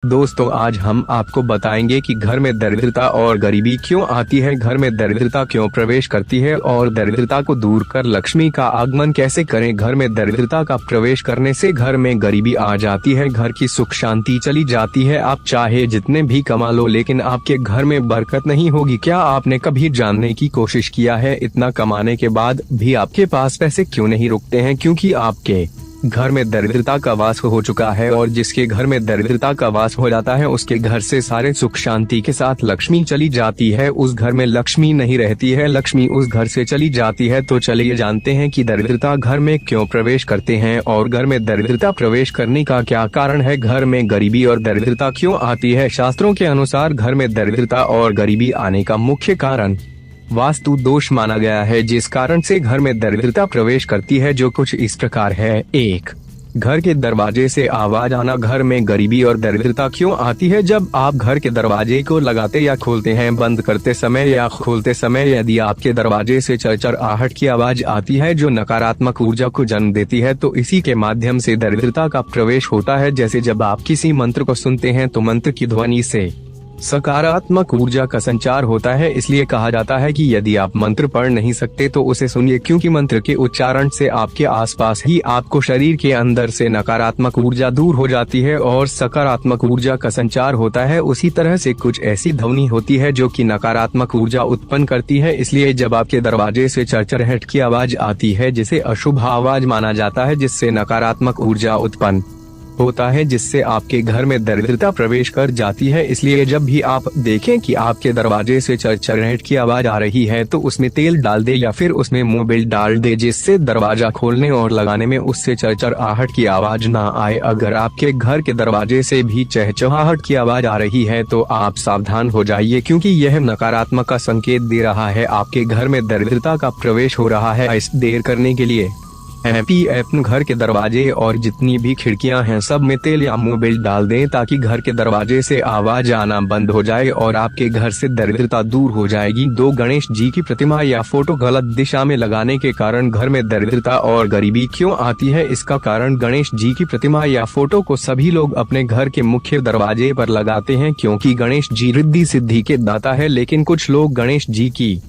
दोस्तों आज हम आपको बताएंगे कि घर में दरिद्रता और गरीबी क्यों आती है, घर में दरिद्रता क्यों प्रवेश करती है और दरिद्रता को दूर कर लक्ष्मी का आगमन कैसे करें। घर में दरिद्रता का प्रवेश करने से घर में गरीबी आ जाती है, घर की सुख शांति चली जाती है। आप चाहे जितने भी कमा लो लेकिन आपके घर में बरकत नहीं होगी। क्या आपने कभी जानने की कोशिश किया है इतना कमाने के बाद भी आपके पास पैसे क्यों नहीं रुकते हैं? क्योंकि आपके घर में दरिद्रता का वास हो चुका है और जिसके घर में दरिद्रता का वास हो जाता है उसके घर से सारे सुख शांति के साथ लक्ष्मी चली जाती है। उस घर में लक्ष्मी नहीं रहती है, लक्ष्मी उस घर से चली जाती है। तो चलिए जानते हैं कि दरिद्रता घर में क्यों प्रवेश करते हैं और घर में दरिद्रता प्रवेश करने का क्या कारण है, घर में गरीबी और दरिद्रता क्यों आती है। शास्त्रों के अनुसार घर में दरिद्रता और गरीबी आने का मुख्य कारण वास्तु दोष माना गया है, जिस कारण से घर में दरिद्रता प्रवेश करती है, जो कुछ इस प्रकार है। 1. घर के दरवाजे से आवाज आना। घर में गरीबी और दरिद्रता क्यों आती है? जब आप घर के दरवाजे को लगाते या खोलते हैं, बंद करते समय या खोलते समय यदि आपके दरवाजे से चरचर आहट की आवाज आती है जो नकारात्मक ऊर्जा को जन्म देती है, तो इसी के माध्यम से दरिद्रता का प्रवेश होता है। जैसे जब आप किसी मंत्र को सुनते हैं तो मंत्र की ध्वनि से सकारात्मक ऊर्जा का संचार होता है, इसलिए कहा जाता है कि यदि आप मंत्र पढ़ नहीं सकते तो उसे सुनिए, क्योंकि मंत्र के उच्चारण से आपके आसपास ही आपको शरीर के अंदर से नकारात्मक ऊर्जा दूर हो जाती है और सकारात्मक ऊर्जा का संचार होता है। उसी तरह से कुछ ऐसी ध्वनि होती है जो कि नकारात्मक ऊर्जा उत्पन्न करती है। इसलिए जब आपके दरवाजे से चरचराहट की आवाज आती है, जिसे अशुभ आवाज माना जाता है, जिससे नकारात्मक ऊर्जा उत्पन्न होता है, जिससे आपके घर में दरिद्रता प्रवेश कर जाती है। इसलिए जब भी आप देखें कि आपके दरवाजे से चरचराहट की आवाज आ रही है तो उसमें तेल डाल दे या फिर उसमें मोबिल डाल दे, जिससे दरवाजा खोलने और लगाने में उससे चरचराहट की आवाज ना आए। अगर आपके घर के दरवाजे से भी चहचहाहट की आवाज आ रही है तो आप सावधान हो जाइए, क्योंकि यह नकारात्मक का संकेत दे रहा है आपके घर में दरिद्रता का प्रवेश हो रहा है। इस देर करने के लिए अपने घर के दरवाजे और जितनी भी खिड़कियां हैं सब में तेल या मोबिल डाल दें, ताकि घर के दरवाजे से आवाज आना बंद हो जाए और आपके घर से दरिद्रता दूर हो जाएगी। 2. गणेश जी की प्रतिमा या फोटो गलत दिशा में लगाने के कारण घर में दरिद्रता और गरीबी क्यों आती है? इसका कारण गणेश जी की प्रतिमा या फोटो को सभी लोग अपने घर के मुख्य दरवाजे पर लगाते हैं, क्योंकि गणेश जी रिद्धि सिद्धि के दाता है। लेकिन कुछ लोग गणेश जी की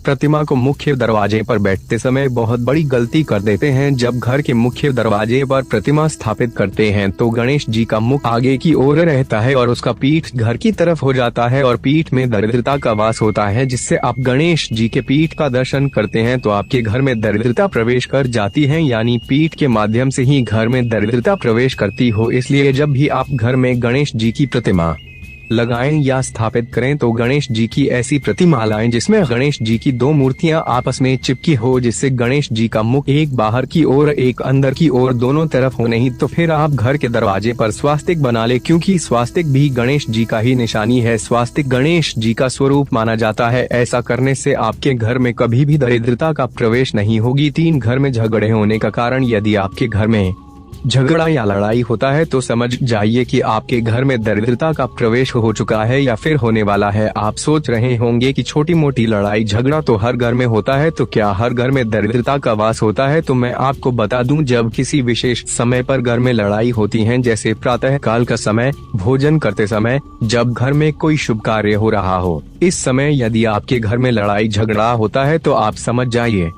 प्रतिमा को मुख्य दरवाजे पर बैठते समय बहुत बड़ी गलती कर देते हैं। जब घर के मुख्य दरवाजे पर प्रतिमा स्थापित करते हैं तो गणेश जी का मुख आगे की ओर रहता है और उसका पीठ घर की तरफ हो जाता है और पीठ में दरिद्रता का वास होता है। जिससे आप गणेश जी के पीठ का दर्शन करते हैं तो आपके घर में दरिद्रता प्रवेश कर जाती है, यानी पीठ के माध्यम से ही घर में दरिद्रता प्रवेश करती हो। इसलिए जब भी आप घर में गणेश जी की प्रतिमा लगाएं या स्थापित करें तो गणेश जी की ऐसी प्रतिमा लाएं जिसमें गणेश जी की 2 मूर्तियां आपस में चिपकी हो, जिससे गणेश जी का मुख एक बाहर की ओर एक अंदर की ओर दोनों तरफ हो। नहीं तो फिर आप घर के दरवाजे पर स्वास्तिक बना ले, क्योंकि स्वास्तिक भी गणेश जी का ही निशानी है। स्वास्तिक गणेश जी का स्वरूप माना जाता है। ऐसा करने से आपके घर में कभी भी दरिद्रता का प्रवेश नहीं होगी। 3. घर में झगड़े होने का कारण। यदि आपके घर में झगड़ा या लड़ाई होता है तो समझ जाइए कि आपके घर में दरिद्रता का प्रवेश हो चुका है या फिर होने वाला है। आप सोच रहे होंगे कि छोटी मोटी लड़ाई झगड़ा तो हर घर में होता है, तो क्या हर घर में दरिद्रता का वास होता है? तो मैं आपको बता दूं, जब किसी विशेष समय पर घर में लड़ाई होती है, जैसे प्रातः काल का समय, भोजन करते समय, जब घर में कोई शुभ कार्य हो रहा हो, इस समय यदि आपके घर में लड़ाई झगड़ा होता है तो आप समझ जाइए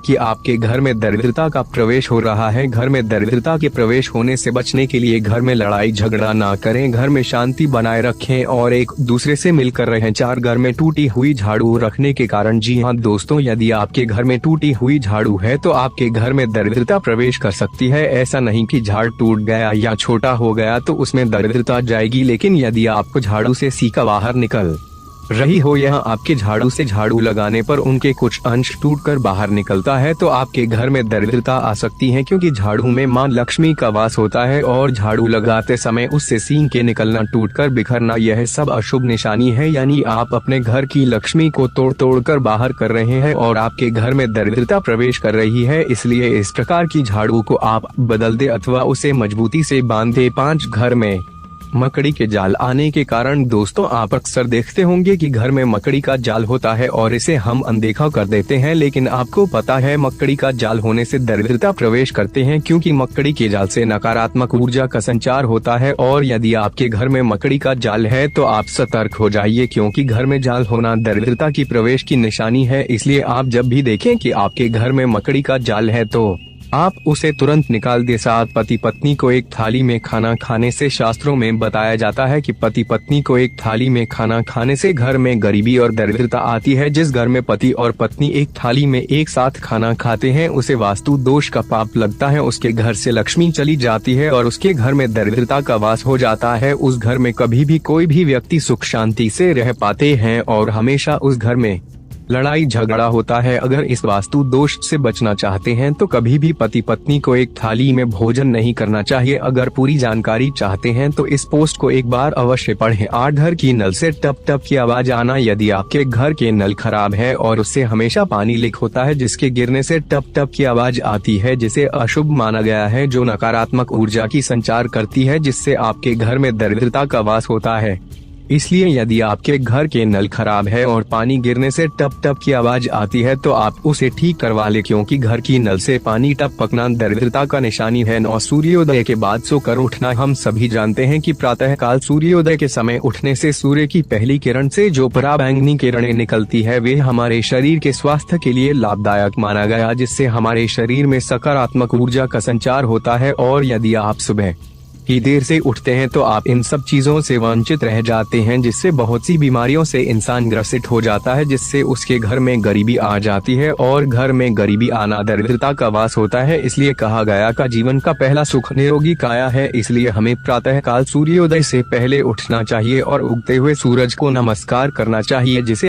कि आपके घर में दरिद्रता का प्रवेश हो रहा है। घर में दरिद्रता के प्रवेश होने से बचने के लिए घर में लड़ाई झगड़ा ना करें, घर में शांति बनाए रखें और एक दूसरे से मिलकर रहें। 4. घर में टूटी हुई झाड़ू रखने के कारण। जी हाँ दोस्तों, यदि आपके घर में टूटी हुई झाड़ू है तो आपके घर में दरिद्रता प्रवेश कर सकती है। ऐसा नहीं कि झाड़ टूट गया या छोटा हो गया तो उसमें दरिद्रता जाएगी, लेकिन यदि आपको झाड़ू से सीका बाहर निकल रही हो या आपके झाड़ू से झाड़ू लगाने पर उनके कुछ अंश टूटकर बाहर निकलता है तो आपके घर में दरिद्रता आ सकती है, क्योंकि झाड़ू में मां लक्ष्मी का वास होता है और झाड़ू लगाते समय उससे सींग के निकलना, टूटकर बिखरना, यह सब अशुभ निशानी है। यानी आप अपने घर की लक्ष्मी को तोड़ कर बाहर कर रहे हैं और आपके घर में दरिद्रता प्रवेश कर रही है। इसलिए इस प्रकार की झाड़ू को आप बदल दे अथवा उसे मजबूती से बांध दे। 5. घर में मकड़ी के जाल आने के कारण दोस्तों आप अक्सर देखते होंगे कि घर में मकड़ी का जाल होता है और इसे हम अनदेखा कर देते हैं, लेकिन आपको पता है मकड़ी का जाल होने से दरिद्रता प्रवेश करते हैं, क्योंकि मकड़ी के जाल से नकारात्मक ऊर्जा का संचार होता है। और यदि आपके घर में मकड़ी का जाल है तो आप सतर्क हो जाइए, क्योंकि घर में जाल होना दरिद्रता की प्रवेश की निशानी है। इसलिए आप जब भी देखें कि आपके घर में मकड़ी का जाल है तो आप उसे तुरंत निकाल दे। साथ पति पत्नी को एक थाली में खाना खाने से शास्त्रों में बताया जाता है कि पति पत्नी को एक थाली में खाना खाने से घर में गरीबी और दरिद्रता आती है। जिस घर में पति और पत्नी एक थाली में एक साथ खाना खाते हैं उसे वास्तु दोष का पाप लगता है, उसके घर से लक्ष्मी चली जाती है और उसके घर में दरिद्रता का वास हो जाता है। उस घर में कभी भी कोई भी व्यक्ति सुख शांति से रह पाते हैं और हमेशा उस घर में लड़ाई झगड़ा होता है। अगर इस वास्तु दोष से बचना चाहते हैं तो कभी भी पति पत्नी को एक थाली में भोजन नहीं करना चाहिए। अगर पूरी जानकारी चाहते हैं तो इस पोस्ट को एक बार अवश्य पढ़ें। 8 घर की नल से टप टप की आवाज आना। यदि आपके घर के नल खराब है और उससे हमेशा पानी लीक होता है जिसके गिरने से टप टप की आवाज आती है, जिसे अशुभ माना गया है, जो नकारात्मक ऊर्जा की संचार करती है, जिससे आपके घर में दरिद्रता का वास होता है। इसलिए यदि आपके घर के नल खराब है और पानी गिरने से टप टप की आवाज आती है तो आप उसे ठीक करवा ले, क्योंकि घर की नल से पानी टपकना दरिद्रता का निशानी है। 9 सूर्योदय के बाद सोकर उठना। हम सभी जानते हैं कि प्रातः काल सूर्योदय के समय उठने से सूर्य की पहली किरण से जो पराबैंगनी किरणें निकलती है वे हमारे शरीर के स्वास्थ्य के लिए लाभदायक माना गया, जिससे हमारे शरीर में सकारात्मक ऊर्जा का संचार होता है। और यदि आप सुबह की देर से उठते हैं तो आप इन सब चीजों से वंचित रह जाते हैं, जिससे बहुत सी बीमारियों से इंसान ग्रसित हो जाता है, जिससे उसके घर में गरीबी आ जाती है और घर में गरीबी आना दरिद्रता का वास होता है। इसलिए कहा गया का जीवन का पहला सुख निरोगी काया है। इसलिए हमें प्रातः काल सूर्योदय से पहले उठना चाहिए और उगते हुए सूरज को नमस्कार करना चाहिए, जिसे